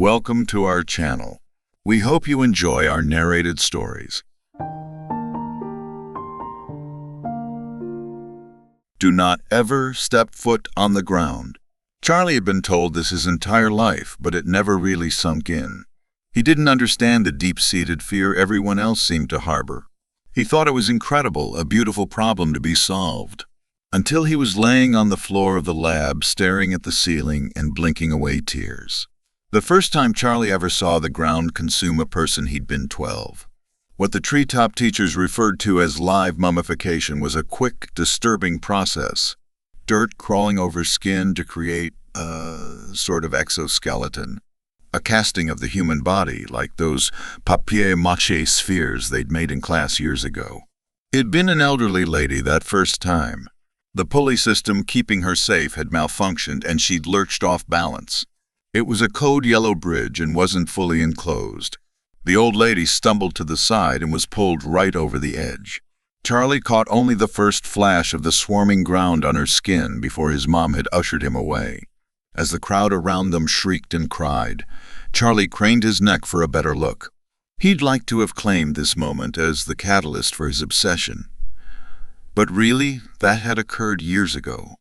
Welcome to our channel. We hope you enjoy our narrated stories. Do not ever step foot on the ground. Charlie had been told this his entire life, but it never really sunk in. He didn't understand the deep-seated fear everyone else seemed to harbor. He thought it was incredible, a beautiful problem to be solved. Until he was laying on the floor of the lab, staring at the ceiling and blinking away tears. The first time Charlie ever saw the ground consume a person, he'd been 12. What the treetop teachers referred to as live mummification was a quick, disturbing process. Dirt crawling over skin to create a sort of exoskeleton. A casting of the human body, like those papier-mâché spheres they'd made in class years ago. It'd been an elderly lady that first time. The pulley system keeping her safe had malfunctioned and she'd lurched off balance. It was a code yellow bridge and wasn't fully enclosed. The old lady stumbled to the side and was pulled right over the edge. Charlie caught only the first flash of the swarming ground on her skin before his mom had ushered him away. As the crowd around them shrieked and cried, Charlie craned his neck for a better look. He'd like to have claimed this moment as the catalyst for his obsession. But really, that had occurred years ago.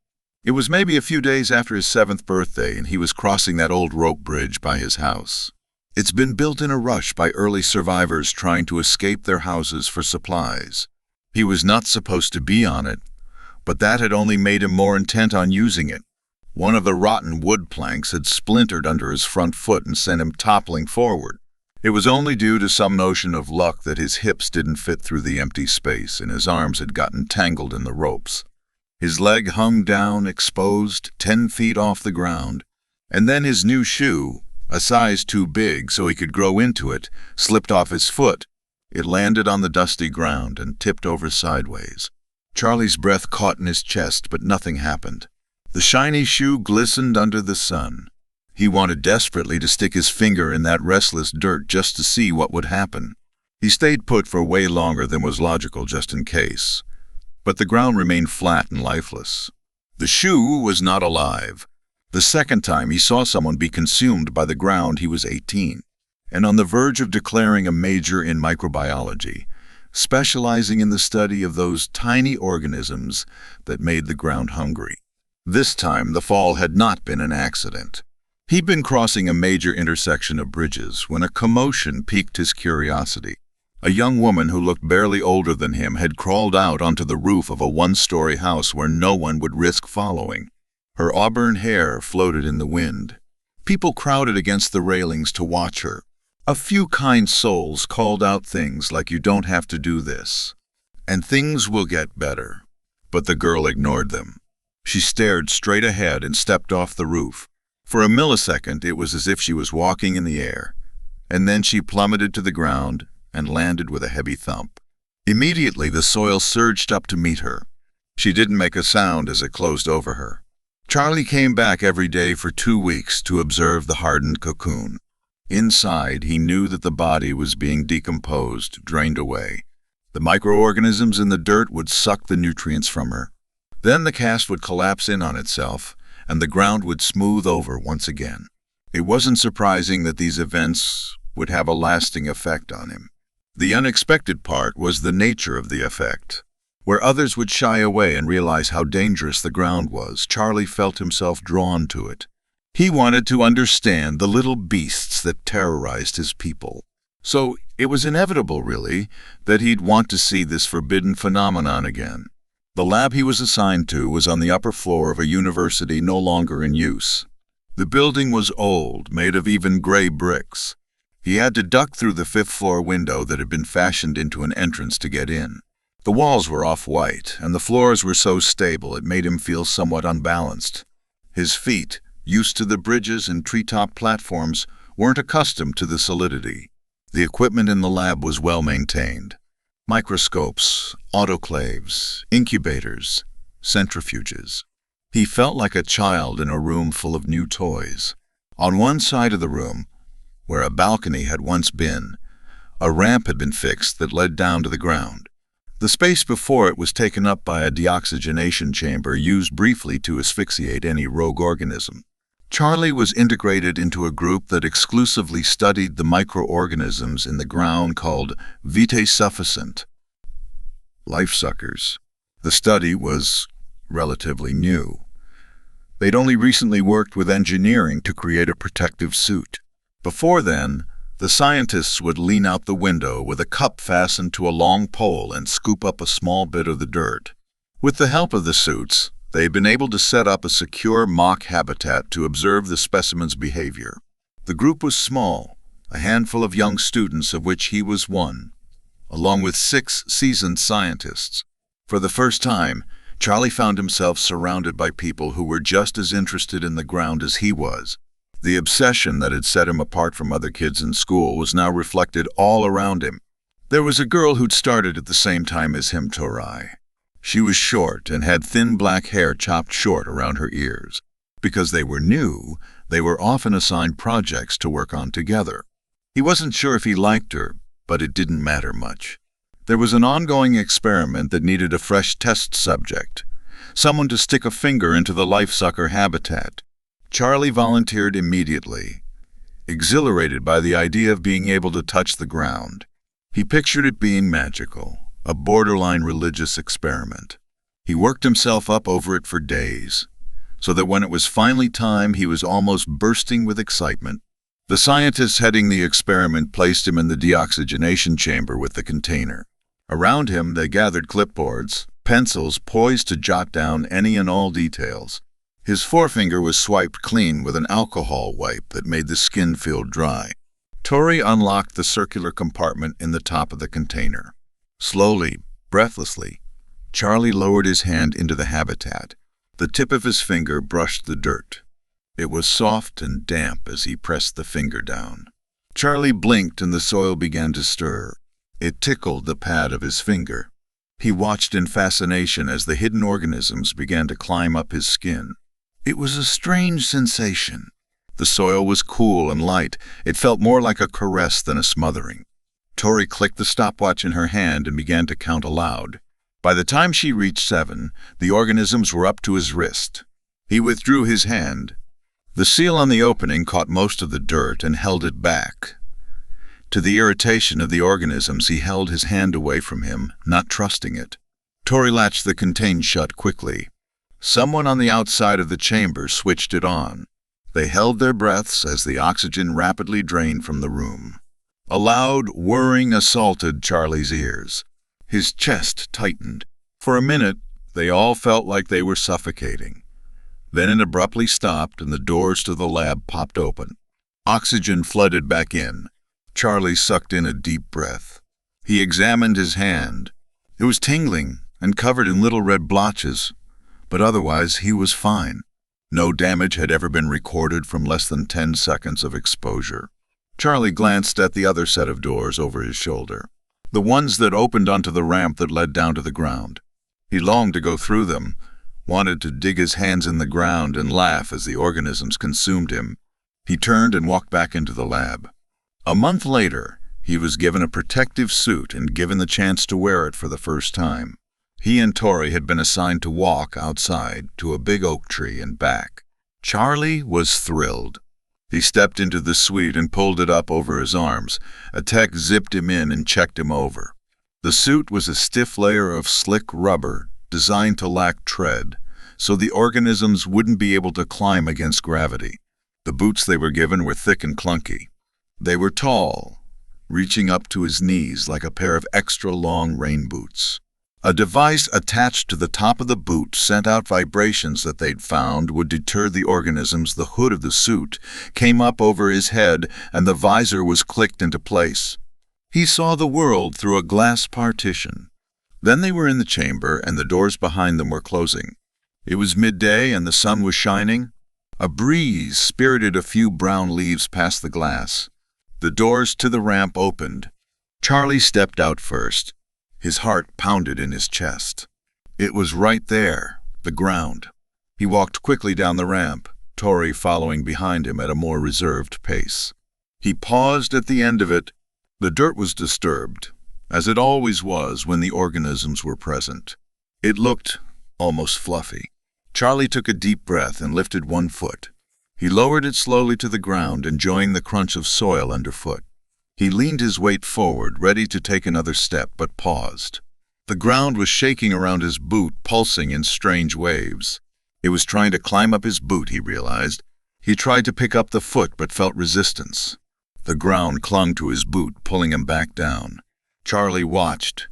It was maybe a few days after his 7th birthday, and he was crossing that old rope bridge by his house. It's been built in a rush by early survivors trying to escape their houses for supplies. He was not supposed to be on it, but that had only made him more intent on using it. One of the rotten wood planks had splintered under his front foot and sent him toppling forward. It was only due to some notion of luck that his hips didn't fit through the empty space and his arms had gotten tangled in the ropes. His leg hung down, exposed, 10 feet off the ground, and then his new shoe, a size too big so he could grow into it, slipped off his foot. It landed on the dusty ground and tipped over sideways. Charlie's breath caught in his chest, but nothing happened. The shiny shoe glistened under the sun. He wanted desperately to stick his finger in that restless dirt just to see what would happen. He stayed put for way longer than was logical just in case. But the ground remained flat and lifeless. The shoe was not alive. The second time he saw someone be consumed by the ground, he was 18, and on the verge of declaring a major in microbiology, specializing in the study of those tiny organisms that made the ground hungry. This time, the fall had not been an accident. He'd been crossing a major intersection of bridges when a commotion piqued his curiosity. A young woman who looked barely older than him had crawled out onto the roof of a one-story house where no one would risk following. Her auburn hair floated in the wind. People crowded against the railings to watch her. A few kind souls called out things like, "You don't have to do this," and "Things will get better." But the girl ignored them. She stared straight ahead and stepped off the roof. For a millisecond, it was as if she was walking in the air, and then she plummeted to the ground and landed with a heavy thump. Immediately, the soil surged up to meet her. She didn't make a sound as it closed over her. Charlie came back every day for 2 weeks to observe the hardened cocoon. Inside, he knew that the body was being decomposed, drained away. The microorganisms in the dirt would suck the nutrients from her. Then the cast would collapse in on itself, and the ground would smooth over once again. It wasn't surprising that these events would have a lasting effect on him. The unexpected part was the nature of the effect. Where others would shy away and realize how dangerous the ground was, Charlie felt himself drawn to it. He wanted to understand the little beasts that terrorized his people. So it was inevitable, really, that he'd want to see this forbidden phenomenon again. The lab he was assigned to was on the upper floor of a university no longer in use. The building was old, made of even gray bricks. He had to duck through the 5th-floor window that had been fashioned into an entrance to get in. The walls were off-white, and the floors were so stable it made him feel somewhat unbalanced. His feet, used to the bridges and treetop platforms, weren't accustomed to the solidity. The equipment in the lab was well maintained. Microscopes, autoclaves, incubators, centrifuges. He felt like a child in a room full of new toys. On one side of the room, where a balcony had once been, a ramp had been fixed that led down to the ground. The space before it was taken up by a deoxygenation chamber used briefly to asphyxiate any rogue organism. Charlie was integrated into a group that exclusively studied the microorganisms in the ground called vitae sufficient, life suckers. The study was relatively new. They'd only recently worked with engineering to create a protective suit. Before then, the scientists would lean out the window with a cup fastened to a long pole and scoop up a small bit of the dirt. With the help of the suits, they had been able to set up a secure mock habitat to observe the specimen's behavior. The group was small, a handful of young students of which he was one, along with 6 seasoned scientists. For the first time, Charlie found himself surrounded by people who were just as interested in the ground as he was. The obsession that had set him apart from other kids in school was now reflected all around him. There was a girl who'd started at the same time as him, Tori. She was short and had thin black hair chopped short around her ears. Because they were new, they were often assigned projects to work on together. He wasn't sure if he liked her, but it didn't matter much. There was an ongoing experiment that needed a fresh test subject, someone to stick a finger into the life-sucker habitat. Charlie volunteered immediately, exhilarated by the idea of being able to touch the ground. He pictured it being magical, a borderline religious experiment. He worked himself up over it for days, so that when it was finally time, he was almost bursting with excitement. The scientists heading the experiment placed him in the deoxygenation chamber with the container. Around him, they gathered clipboards, pencils poised to jot down any and all details. His forefinger was swiped clean with an alcohol wipe that made the skin feel dry. Tori unlocked the circular compartment in the top of the container. Slowly, breathlessly, Charlie lowered his hand into the habitat. The tip of his finger brushed the dirt. It was soft and damp as he pressed the finger down. Charlie blinked and the soil began to stir. It tickled the pad of his finger. He watched in fascination as the hidden organisms began to climb up his skin. It was a strange sensation. The soil was cool and light. It felt more like a caress than a smothering. Tori clicked the stopwatch in her hand and began to count aloud. By the time she reached 7, the organisms were up to his wrist. He withdrew his hand. The seal on the opening caught most of the dirt and held it back. To the irritation of the organisms, he held his hand away from him, not trusting it. Tori latched the container shut quickly. Someone on the outside of the chamber switched it on. They held their breaths as the oxygen rapidly drained from the room. A loud whirring assaulted Charlie's ears. His chest tightened. For a minute, they all felt like they were suffocating. Then it abruptly stopped and the doors to the lab popped open. Oxygen flooded back in. Charlie sucked in a deep breath. He examined his hand. It was tingling and covered in little red blotches, but otherwise he was fine. No damage had ever been recorded from less than 10 seconds of exposure. Charlie glanced at the other set of doors over his shoulder, the ones that opened onto the ramp that led down to the ground. He longed to go through them, wanted to dig his hands in the ground and laugh as the organisms consumed him. He turned and walked back into the lab. A month later, he was given a protective suit and given the chance to wear it for the first time. He and Tori had been assigned to walk outside to a big oak tree and back. Charlie was thrilled. He stepped into the suite and pulled it up over his arms. A tech zipped him in and checked him over. The suit was a stiff layer of slick rubber designed to lack tread, so the organisms wouldn't be able to climb against gravity. The boots they were given were thick and clunky. They were tall, reaching up to his knees like a pair of extra-long rain boots. A device attached to the top of the boot sent out vibrations that they'd found would deter the organisms. The hood of the suit came up over his head and the visor was clicked into place. He saw the world through a glass partition. Then they were in the chamber and the doors behind them were closing. It was midday and the sun was shining. A breeze spirited a few brown leaves past the glass. The doors to the ramp opened. Charlie stepped out first. His heart pounded in his chest. It was right there, the ground. He walked quickly down the ramp, Tori following behind him at a more reserved pace. He paused at the end of it. The dirt was disturbed, as it always was when the organisms were present. It looked almost fluffy. Charlie took a deep breath and lifted one foot. He lowered it slowly to the ground, enjoying the crunch of soil underfoot. He leaned his weight forward, ready to take another step, but paused. The ground was shaking around his boot, pulsing in strange waves. It was trying to climb up his boot, he realized. He tried to pick up the foot, but felt resistance. The ground clung to his boot, pulling him back down. Charlie watched,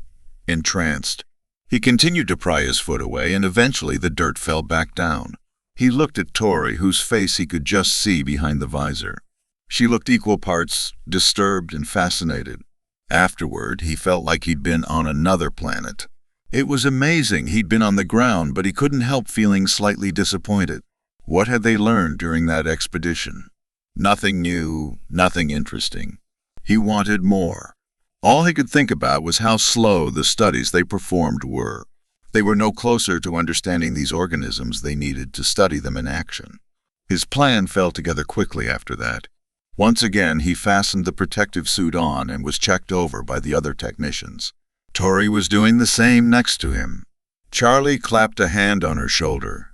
entranced. He continued to pry his foot away, and eventually the dirt fell back down. He looked at Tori, whose face he could just see behind the visor. She looked equal parts disturbed and fascinated. Afterward, he felt like he'd been on another planet. It was amazing he'd been on the ground, but he couldn't help feeling slightly disappointed. What had they learned during that expedition? Nothing new, nothing interesting. He wanted more. All he could think about was how slow the studies they performed were. They were no closer to understanding these organisms they needed to study them in action. His plan fell together quickly after that. Once again, he fastened the protective suit on and was checked over by the other technicians. Tori was doing the same next to him. Charlie clapped a hand on her shoulder,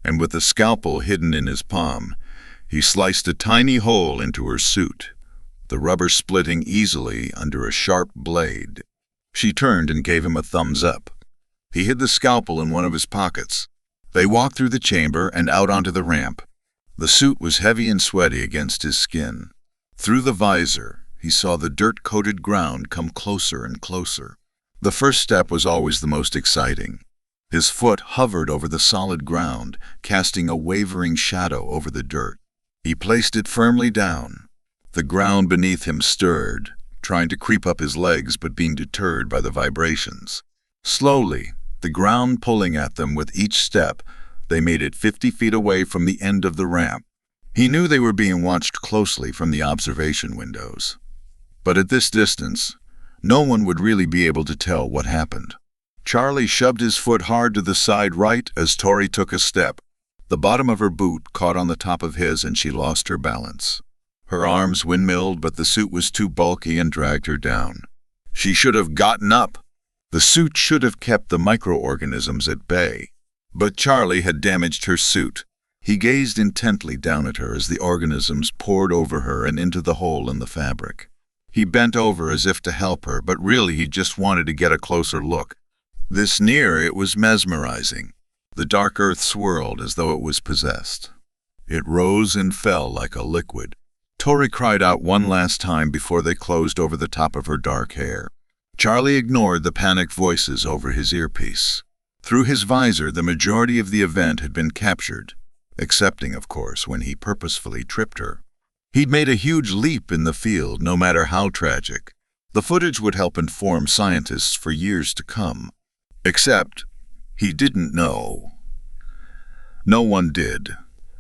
and with the scalpel hidden in his palm, he sliced a tiny hole into her suit, the rubber splitting easily under a sharp blade. She turned and gave him a thumbs up. He hid the scalpel in one of his pockets. They walked through the chamber and out onto the ramp. The suit was heavy and sweaty against his skin. Through the visor, he saw the dirt-coated ground come closer and closer. The first step was always the most exciting. His foot hovered over the solid ground, casting a wavering shadow over the dirt. He placed it firmly down. The ground beneath him stirred, trying to creep up his legs but being deterred by the vibrations. Slowly, the ground pulling at them with each step, they made it 50 feet away from the end of the ramp. He knew they were being watched closely from the observation windows. But at this distance, no one would really be able to tell what happened. Charlie shoved his foot hard to the side right as Tori took a step. The bottom of her boot caught on the top of his and she lost her balance. Her arms windmilled, but the suit was too bulky and dragged her down. She should have gotten up. The suit should have kept the microorganisms at bay. But Charlie had damaged her suit. He gazed intently down at her as the organisms poured over her and into the hole in the fabric. He bent over as if to help her, but really he just wanted to get a closer look. This near, it was mesmerizing. The dark earth swirled as though it was possessed. It rose and fell like a liquid. Tori cried out one last time before they closed over the top of her dark hair. Charlie ignored the panicked voices over his earpiece. Through his visor, the majority of the event had been captured, excepting, of course, when he purposefully tripped her. He'd made a huge leap in the field, no matter how tragic. The footage would help inform scientists for years to come. Except, he didn't know. No one did.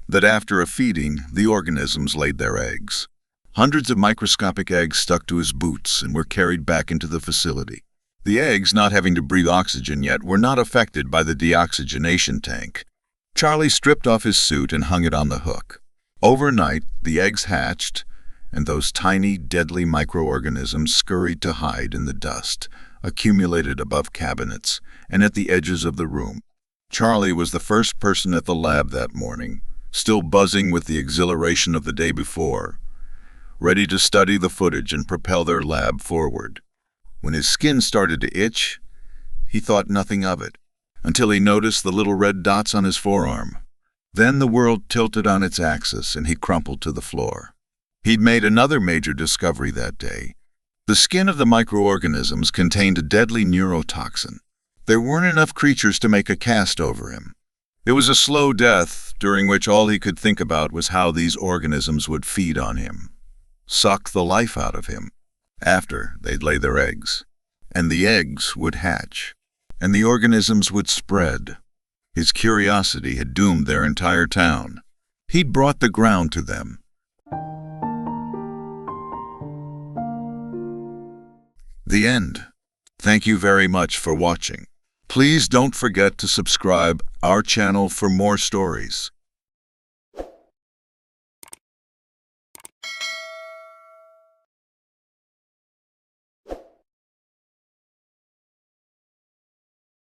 That after a feeding, the organisms laid their eggs. Hundreds of microscopic eggs stuck to his boots and were carried back into the facility. The eggs, not having to breathe oxygen yet, were not affected by the deoxygenation tank. Charlie stripped off his suit and hung it on the hook. Overnight, the eggs hatched, and those tiny, deadly microorganisms scurried to hide in the dust, accumulated above cabinets and at the edges of the room. Charlie was the first person at the lab that morning, still buzzing with the exhilaration of the day before, ready to study the footage and propel their lab forward. When his skin started to itch, he thought nothing of it, until he noticed the little red dots on his forearm. Then the world tilted on its axis and he crumpled to the floor. He'd made another major discovery that day. The skin of the microorganisms contained a deadly neurotoxin. There weren't enough creatures to make a cast over him. It was a slow death, during which all he could think about was how these organisms would feed on him, suck the life out of him. After, they'd lay their eggs, and the eggs would hatch, and the organisms would spread. His curiosity had doomed their entire town. He'd brought the ground to them. The end. Thank you very much for watching. Please don't forget to subscribe our channel for more stories.